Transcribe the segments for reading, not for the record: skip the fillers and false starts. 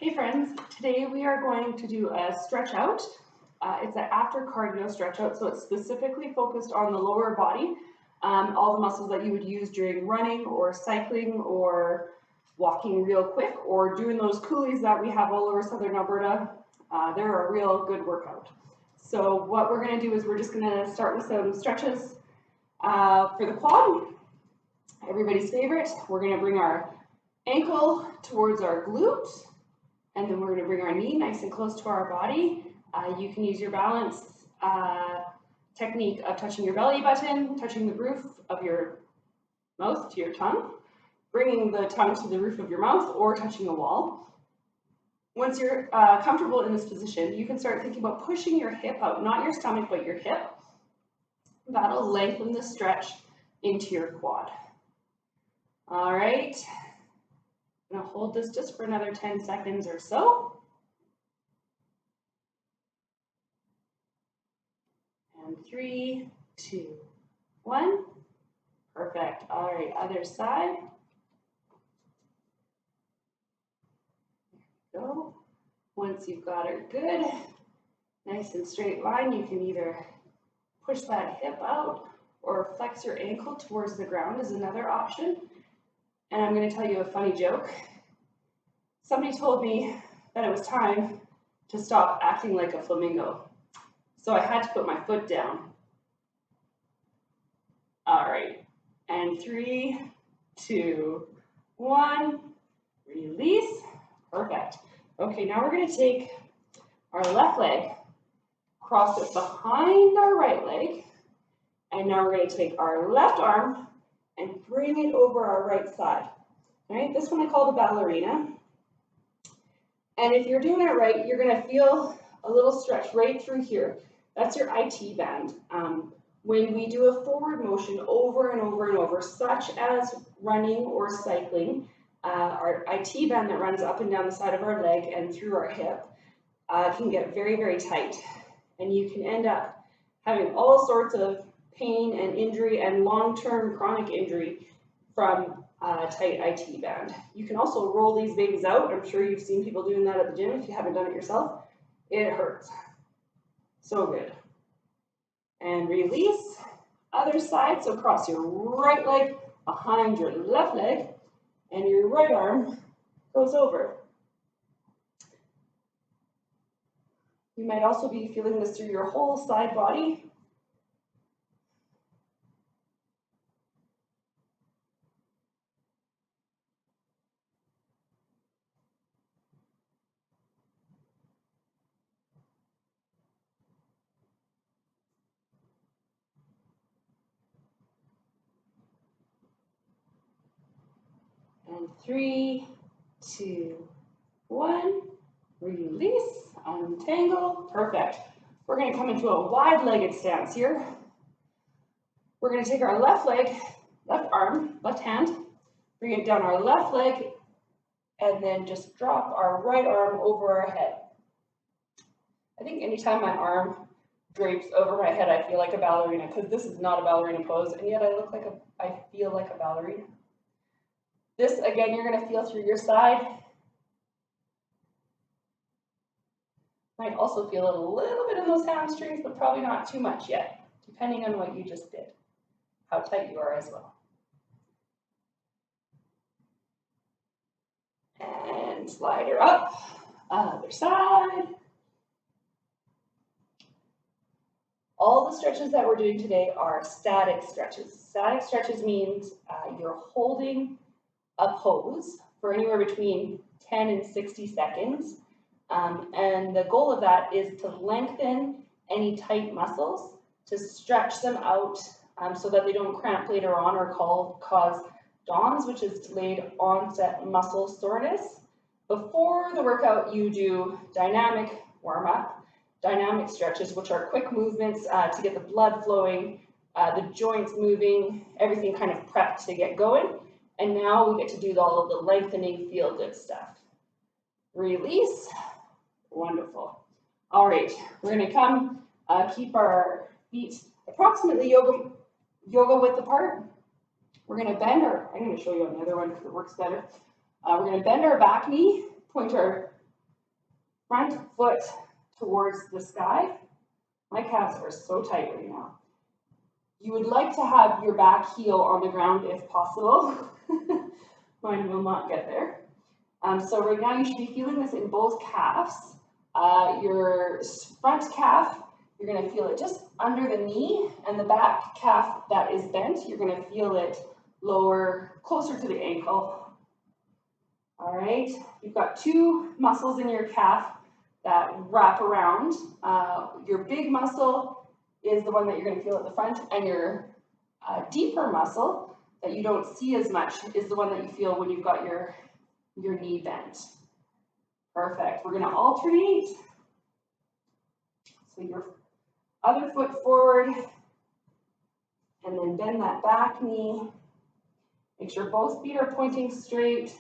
Hey friends, today we are going to do a stretch out. It's an after cardio stretch out, so it's specifically focused on the lower body, all the muscles that you would use during running or cycling or walking real quick or doing those coolies that we have all over southern Alberta. They're a real good workout. So what we're going to do is we're just going to start with some stretches for the quad, everybody's favorite. We're going to bring our ankle towards our glute. And then we're going to bring our knee nice and close to our body. You can use your balance technique of touching your belly button, touching the roof of your mouth to your tongue, bringing the tongue to the roof of your mouth, or touching a wall. Once you're comfortable in this position, you can start thinking about pushing your hip out, not your stomach, but your hip. That'll lengthen the stretch into your quad. All right. I'm going to hold this just for another 10 seconds or so. And 3, 2, 1. Perfect. All right, other side. There we go. Once you've got it good, nice and straight line, you can either push that hip out or flex your ankle towards the ground is another option. And I'm going to tell you a funny joke. Somebody told me that it was time to stop acting like a flamingo. So I had to put my foot down. All right. And 3, 2, 1. Release. Perfect. Okay, now we're going to take our left leg, cross it behind our right leg, and now we're going to take our left arm and bring it over our right side. All right, this one I call the ballerina. And if you're doing it right, you're going to feel a little stretch right through here. That's your IT band. When we do a forward motion over and over and over, such as running or cycling, our IT band that runs up and down the side of our leg and through our hip can get very, very tight. And you can end up having all sorts of pain and injury and long-term chronic injury from tight IT band. You can also roll these babies out. I'm sure you've seen people doing that at the gym if you haven't done it yourself. It hurts. So good. And release. Other side. So cross your right leg behind your left leg and your right arm goes over. You might also be feeling this through your whole side body. And 3, 2, 1. Release, untangle. Perfect. We're going to come into a wide-legged stance here. We're going to take our left leg, left arm, left hand, bring it down our left leg, and then just drop our right arm over our head. I think anytime my arm drapes over my head, I feel like a ballerina, because this is not a ballerina pose, and yet I feel like a ballerina. This, again, you're going to feel through your side. Might also feel it a little bit in those hamstrings, but probably not too much yet, depending on what you just did, how tight you are as well. And slide her up, other side. All the stretches that we're doing today are static stretches. Static stretches means you're holding a pose for anywhere between 10 and 60 seconds. And the goal of that is to lengthen any tight muscles, to stretch them out so that they don't cramp later on or cause DOMS, which is delayed onset muscle soreness. Before the workout, you do dynamic warm-up, dynamic stretches, which are quick movements to get the blood flowing, the joints moving, everything kind of prepped to get going. And now we get to do all of the lengthening feel-good stuff. Release. Wonderful. All right, we're going to come keep our feet approximately yoga width apart. We're going to bend I'm going to show you on the other one because it works better. We're going to bend our back knee, point our front foot towards the sky. My calves are so tight right now. You would like to have your back heel on the ground if possible. Mine will not get there. So right now you should be feeling this in both calves. Your front calf, you're going to feel it just under the knee, and the back calf that is bent, you're going to feel it lower, closer to the ankle. All right, you've got two muscles in your calf that wrap around. Your big muscle is the one that you're going to feel at the front, and your deeper muscle that you don't see as much is the one that you feel when you've got your knee bent. Perfect. We're going to alternate. So your other foot forward, and then bend that back knee. Make sure both feet are pointing straight.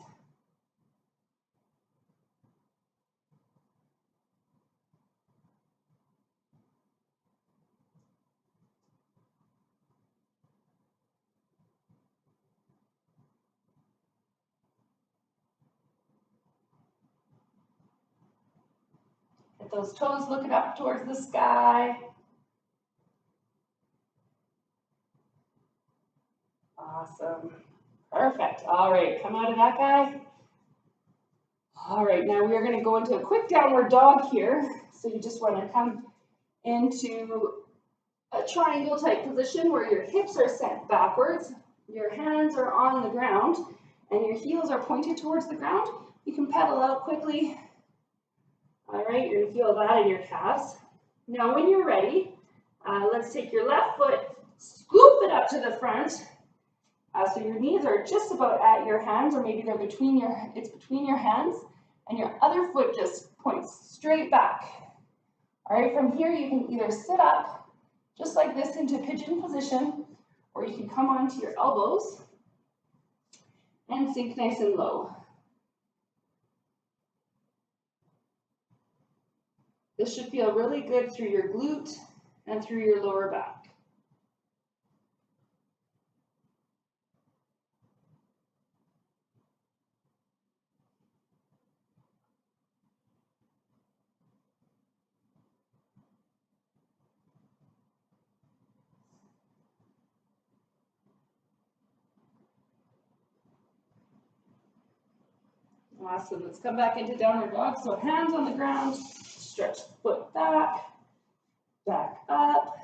Get those toes looking up towards the sky. Awesome. Perfect. All right, come out of that guy. All right, now we are going to go into a quick downward dog here. So you just want to come into a triangle type position where your hips are sent backwards, your hands are on the ground, and your heels are pointed towards the ground. You can pedal out quickly. All right, you're going to feel that in your calves. Now when you're ready, let's take your left foot, scoop it up to the front. So your knees are just about at your hands, or maybe they're between your hands, and your other foot just points straight back. All right, from here you can either sit up, just like this, into pigeon position, or you can come onto your elbows and sink nice and low. This should feel really good through your glute and through your lower back. Awesome, let's come back into downward dog. So hands on the ground, stretch the foot back, back up,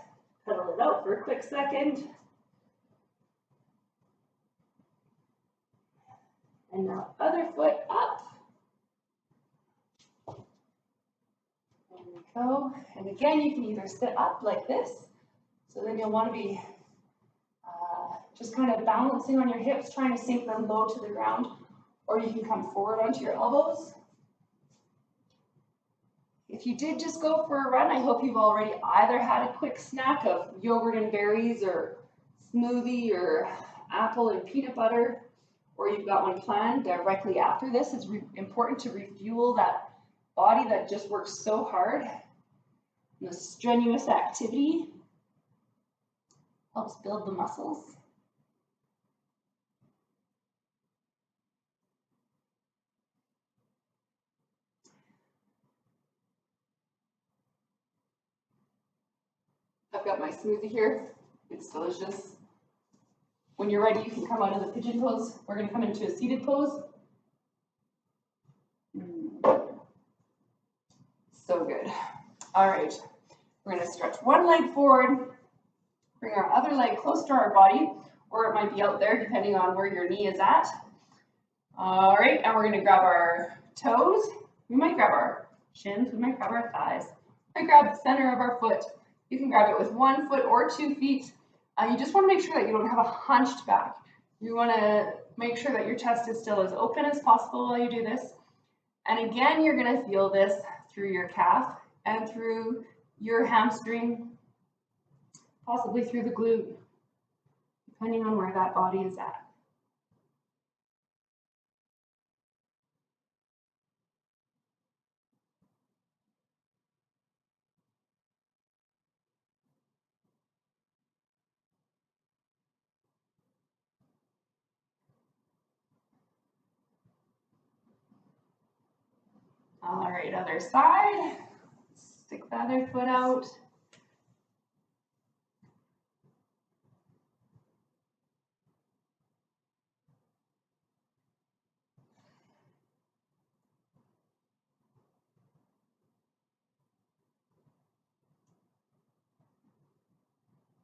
pedal it out for a quick second. And now other foot up. There we go. And again, you can either sit up like this. So then you'll want to be just kind of balancing on your hips, trying to sink them low to the ground. Or you can come forward onto your elbows. If you did just go for a run, I hope you've already either had a quick snack of yogurt and berries, or smoothie, or apple and peanut butter, or you've got one planned directly after this. It's important to refuel that body that just works so hard. And the strenuous activity helps build the muscles. I've got my smoothie here. It's delicious. When you're ready, you can come out of the pigeon pose. We're going to come into a seated pose. So good. All right. We're going to stretch one leg forward, bring our other leg close to our body, or it might be out there depending on where your knee is at. All right, and we're going to grab our toes. We might grab our shins. We might grab our thighs. We might grab the center of our foot. You can grab it with 1 foot or 2 feet. You just want to make sure that you don't have a hunched back. You want to make sure that your chest is still as open as possible while you do this. And again, you're going to feel this through your calf and through your hamstring, possibly through the glute, depending on where that body is at. All right, other side. Stick the other foot out.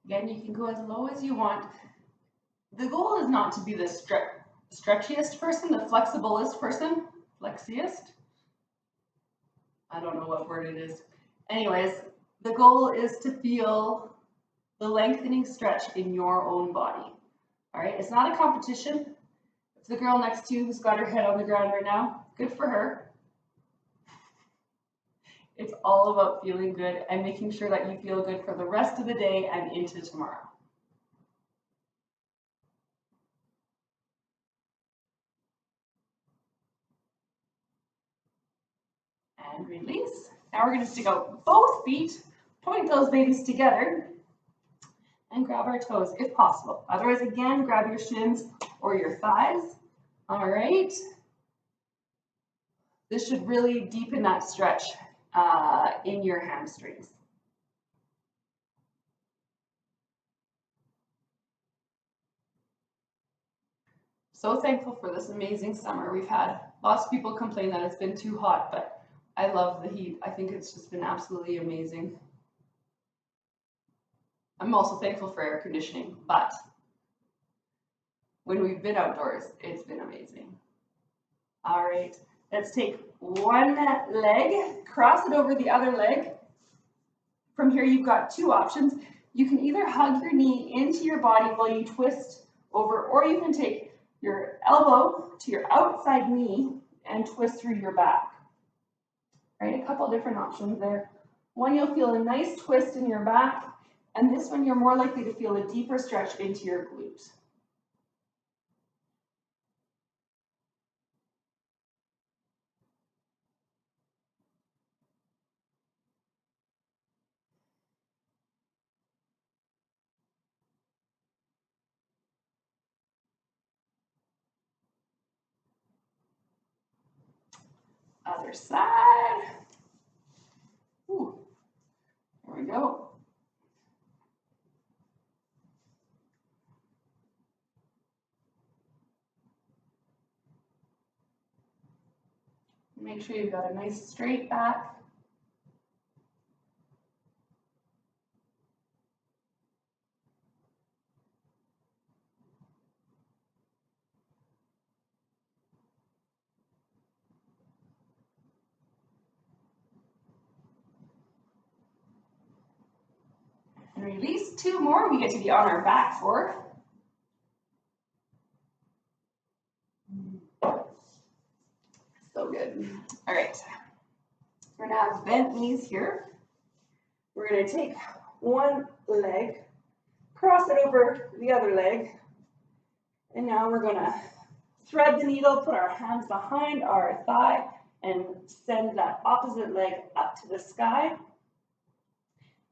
Again, you can go as low as you want. The goal is not to be the stretchiest person, the flexiblest person, flexiest. I don't know what word it is. Anyways, the goal is to feel the lengthening stretch in your own body. All right, it's not a competition. If the girl next to you who's got her head on the ground right now, good for her. It's all about feeling good and making sure that you feel good for the rest of the day and into tomorrow. And release. Now we're going to stick out both feet, point those babies together, and grab our toes if possible. Otherwise, again, grab your shins or your thighs. All right. This should really deepen that stretch in your hamstrings. So thankful for this amazing summer we've had. Lots of people complain that it's been too hot, but I love the heat. I think it's just been absolutely amazing. I'm also thankful for air conditioning, but when we've been outdoors, it's been amazing. All right, let's take one leg, cross it over the other leg. From here, you've got two options. You can either hug your knee into your body while you twist over, or you can take your elbow to your outside knee and twist through your back. Right, a couple different options there. One, you'll feel a nice twist in your back, and this one, you're more likely to feel a deeper stretch into your glutes. Other side. Ooh, there we go. Make sure you've got a nice straight back. And release. Two more. We get to be on our back for. So good. All right. We're going to have bent knees here. We're going to take one leg, cross it over the other leg, and now we're going to thread the needle, put our hands behind our thigh, and send that opposite leg up to the sky.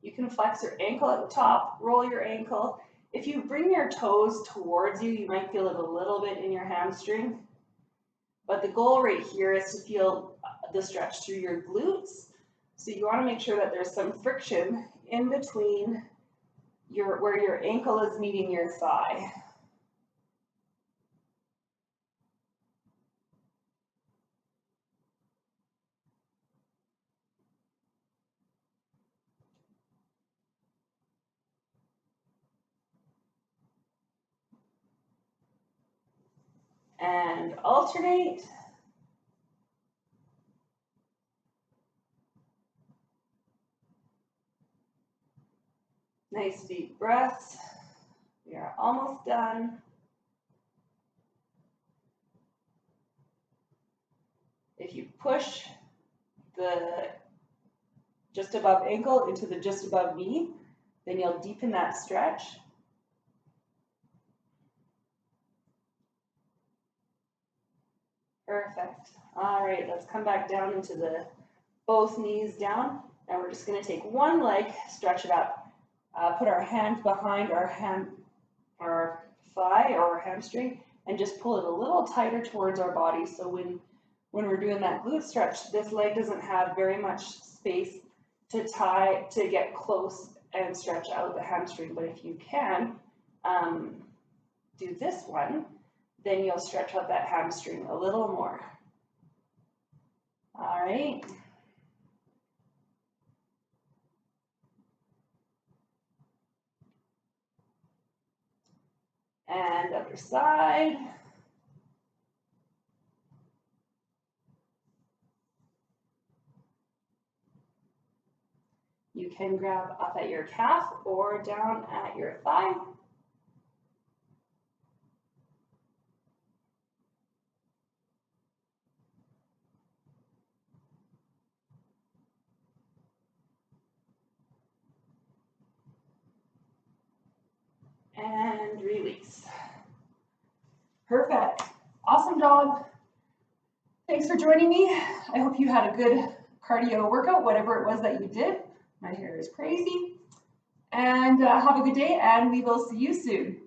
You can flex your ankle at the top, roll your ankle. If you bring your toes towards you, you might feel it a little bit in your hamstring. But the goal right here is to feel the stretch through your glutes. So you want to make sure that there's some friction in between where your ankle is meeting your thigh. And alternate. Nice deep breaths. We are almost done. If you push the just above ankle into the just above knee, then you'll deepen that stretch. Perfect. All right, let's come back down into the both knees down, and we're just going to take one leg, stretch it up, put our hand behind our thigh or our hamstring, and just pull it a little tighter towards our body. So when when we're doing that glute stretch, this leg doesn't have very much space to get close and stretch out the hamstring. But if you can do this one, then you'll stretch out that hamstring a little more. All right. And other side. You can grab up at your calf or down at your thigh. And release. Perfect. Awesome job. Thanks for joining me. I hope you had a good cardio workout, whatever it was that you did. My hair is crazy. And have a good day, and we will see you soon.